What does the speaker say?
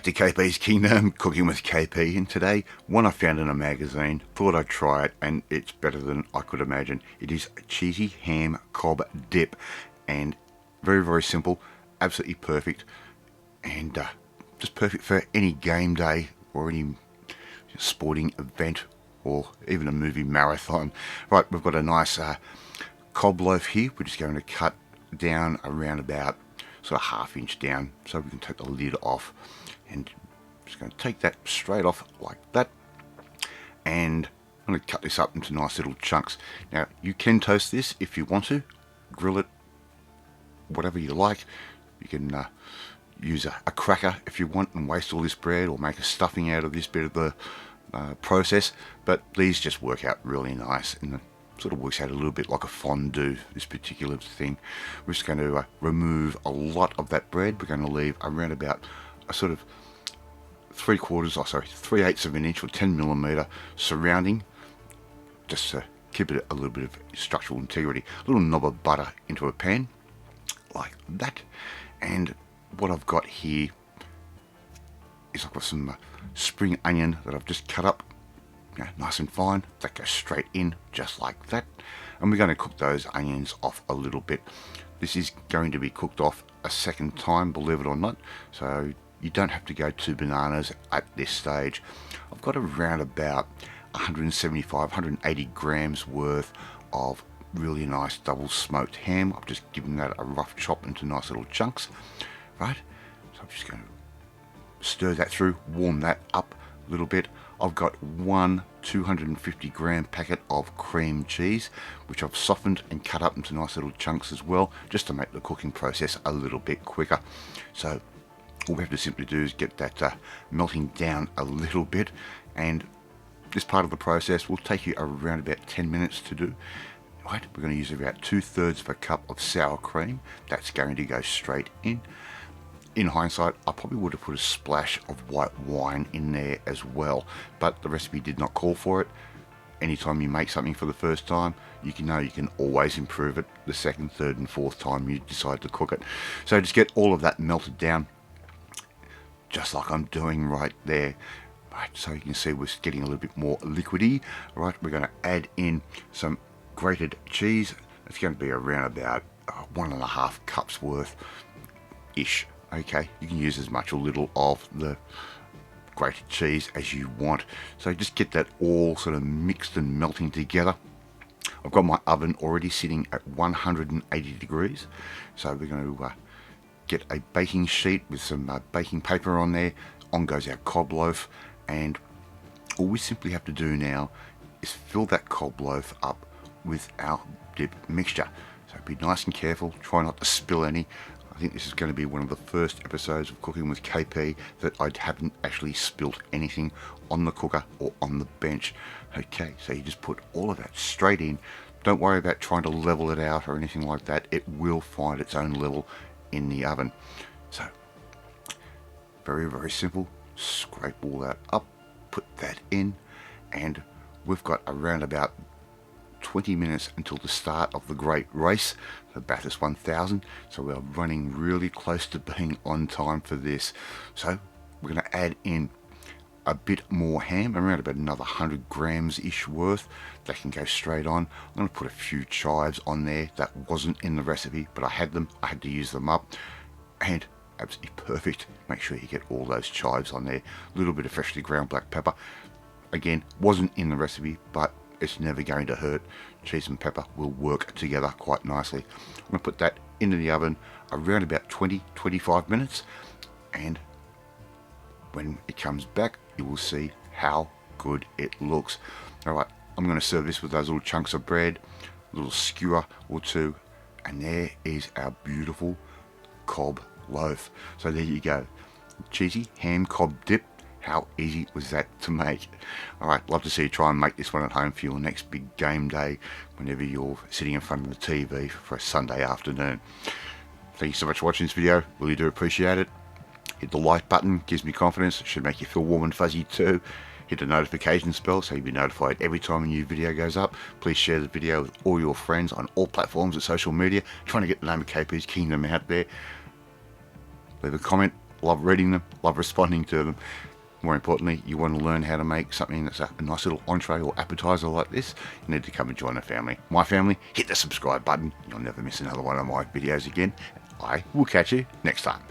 back to KP's Kingdom, cooking with KP, and today, one I found in a magazine, thought I'd try it, and it's better than I could imagine. It is cheesy ham cob dip, and very, very simple, absolutely perfect, and just perfect for any game day or any sporting event or even a movie marathon. Right, we've got a nice cob loaf here. We're just going to cut down around about sort of ½ inch down so we can take the lid off, and just going to take that straight off like that, and I'm going to cut this up into nice little chunks. Now you can toast this if you want to, grill it, whatever you like. You can use a cracker if you want and waste all this bread, or make a stuffing out of this bit of the process, but these just work out really nice, and sort of works out a little bit like a fondue, this particular thing. We're just going to remove a lot of that bread. We're going to leave around about a sort of 3/8 of an inch or 10mm surrounding, just to keep it a little bit of structural integrity. A little knob of butter into a pan like that, and what I've got here is I've got some spring onion that I've just cut up, nice and fine. That goes straight in just like that, and we're going to cook those onions off a little bit. This is going to be cooked off a second time, believe it or not, so you don't have to go to bananas at this stage. I've got around about 180 grams worth of really nice double smoked ham. I've just given that a rough chop into nice little chunks, right? So I'm just going to stir that through, warm that up a little bit. I've got one 250-gram packet of cream cheese, which I've softened and cut up into nice little chunks as well, just to make the cooking process a little bit quicker. So all we have to simply do is get that melting down a little bit, and this part of the process will take you around about 10 minutes to do. Right, we're going to use about 2/3 of a cup of sour cream. That's going to go straight in. In hindsight, I probably would have put a splash of white wine in there as well, but the recipe did not call for it. Anytime you make something for the first time, you can always improve it the second, third and fourth time you decide to cook it. So just get all of that melted down, just like I'm doing right there. Right, so you can see we're getting a little bit more liquidy. Right, we're going to add in some grated cheese. It's going to be around about 1.5 cups worth ish. Okay, you can use as much or little of the grated cheese as you want. So just get that all sort of mixed and melting together. I've got my oven already sitting at 180 degrees. So we're going to get a baking sheet with some baking paper on there. On goes our cob loaf, and all we simply have to do now is fill that cob loaf up with our dip mixture. So be nice and careful, try not to spill any. I think this is going to be one of the first episodes of Cooking with KP that I haven't actually spilt anything on the cooker or on the bench. Okay, so you just put all of that straight in. Don't worry about trying to level it out or anything like that. It will find its own level in the oven. So very, very simple. Scrape all that up, put that in, and we've got around about 20 minutes until the start of the great race, the Bathurst 1000. So we're running really close to being on time for this. So we're going to add in a bit more ham, around about another 100 grams ish worth. That can go straight on. I'm going to put a few chives on there. That wasn't in the recipe, but I had them. I had to use them up, and absolutely perfect. Make sure you get all those chives on there. A little bit of freshly ground black pepper. Again, wasn't in the recipe, but it's never going to hurt. Cheese and pepper will work together quite nicely. I'm going to put that into the oven around about 20-25 minutes, and when it comes back, you will see how good it looks. Alright, I'm going to serve this with those little chunks of bread, a little skewer or two, and there is our beautiful cob loaf. So there you go, cheesy ham cob dip. How easy was that to make? Alright, love to see you try and make this one at home for your next big game day, whenever you're sitting in front of the TV for a Sunday afternoon. Thank you so much for watching this video, really do appreciate it. Hit the like button, gives me confidence, it should make you feel warm and fuzzy too. Hit the notification bell so you'll be notified every time a new video goes up. Please share the video with all your friends on all platforms of social media, trying to get the name of KP's Kingdom out there. Leave a comment, love reading them, love responding to them. More importantly, you want to learn how to make something that's a nice little entree or appetizer like this, you need to come and join the family. My family, hit the subscribe button. You'll never miss another one of my videos again. I will catch you next time.